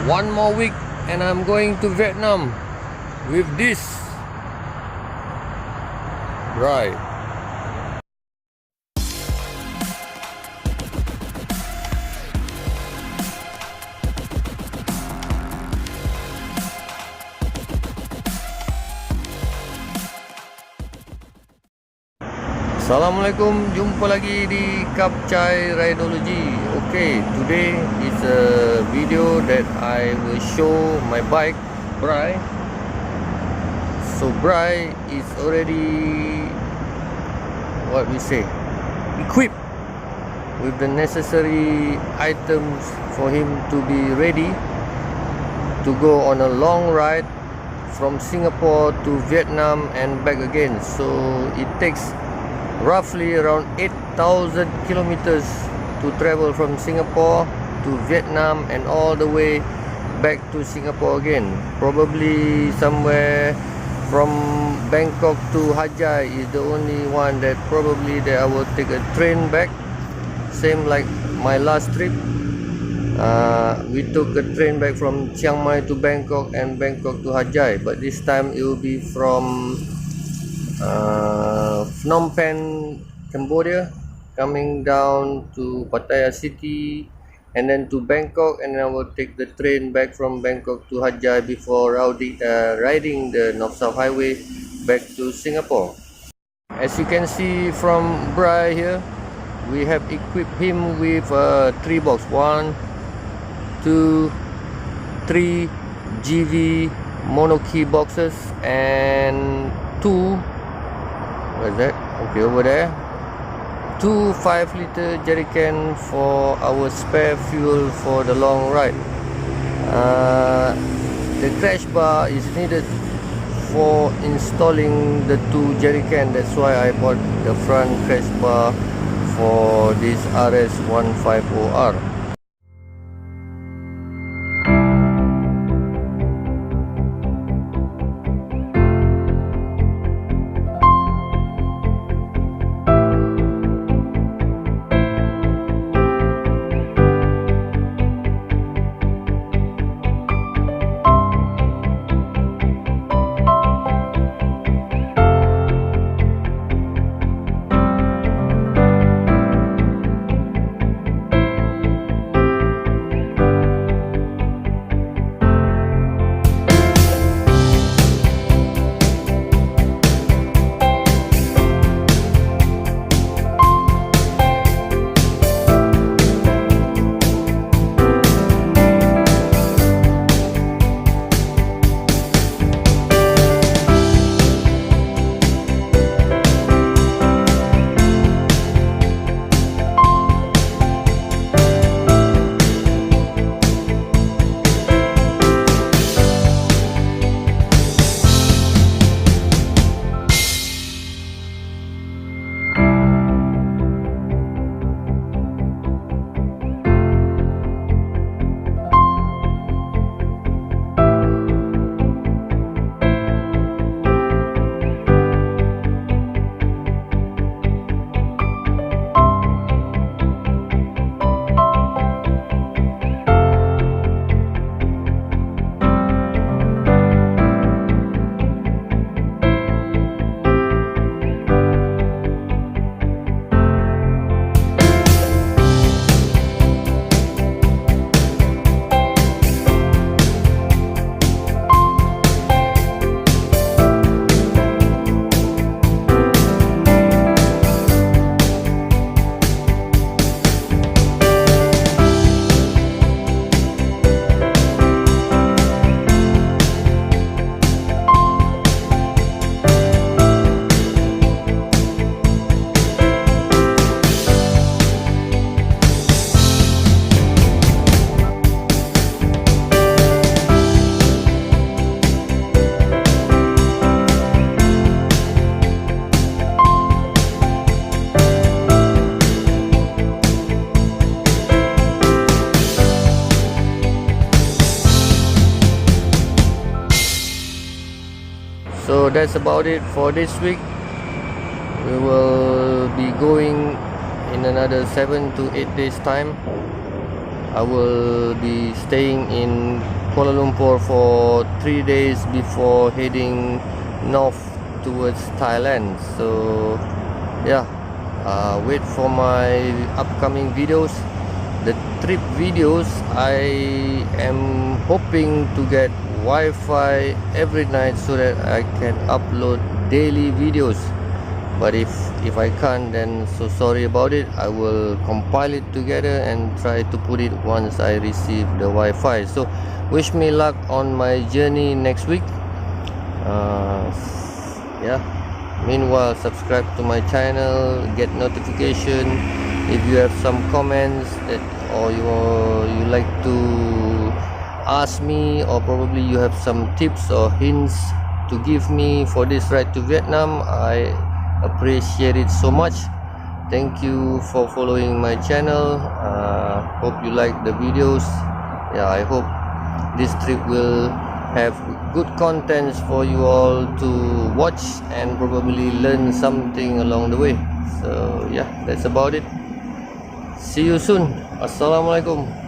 One more week and I'm going to Vietnam with this Brai. Assalamualaikum, jumpa lagi di Kapcai Rideology. Okay, today is a video that I will show my bike Brai. So Brai is already, what we say, equipped with the necessary items for him to be ready to go on a long ride from Singapore to Vietnam and back again. So it takes roughly around 8,000 kilometers to travel from Singapore to Vietnam and all the way back to Singapore again. Probably somewhere from Bangkok to Hajai is the only one that probably that I will take a train back. Same like my last trip. We took a train back from Chiang Mai to Bangkok and Bangkok to Hajai, but this time it will be from Phnom Penh, Cambodia, coming down to Pattaya City and then to Bangkok, and then I will take the train back from Bangkok to Hajai before riding the North-South Highway back to Singapore. As you can see from Brai here, we have equipped him with 3 box, 1, 2, 3 Givi Monokey boxes and 2, what's that? Okay, over there, 2 5-liter jerrycan for our spare fuel for the long ride. The crash bar is needed for installing the 2 jerrycan. That's why I bought the front crash bar for this RS150R. So that's about it for this week. We will be going in another 7 to 8 days time. I will be staying in Kuala Lumpur for 3 days before heading north towards Thailand. So yeah, wait for my upcoming videos. The trip videos, I am hoping to get Wi-Fi every night so that I can upload daily videos. But if I can't, then so sorry about it. I will compile it together and try to put it once I receive the Wi-Fi. So wish me luck on my journey next week. Yeah, meanwhile, subscribe to my channel, get notification. If you have some comments that or you like to ask me, or probably you have some tips or hints to give me for this ride to Vietnam, I appreciate it so much. Thank you for following my channel. Hope you like the videos. Yeah, I hope this trip will have good contents for you all to watch and probably learn something along the way. So yeah, that's about it. See you soon. Assalamualaikum.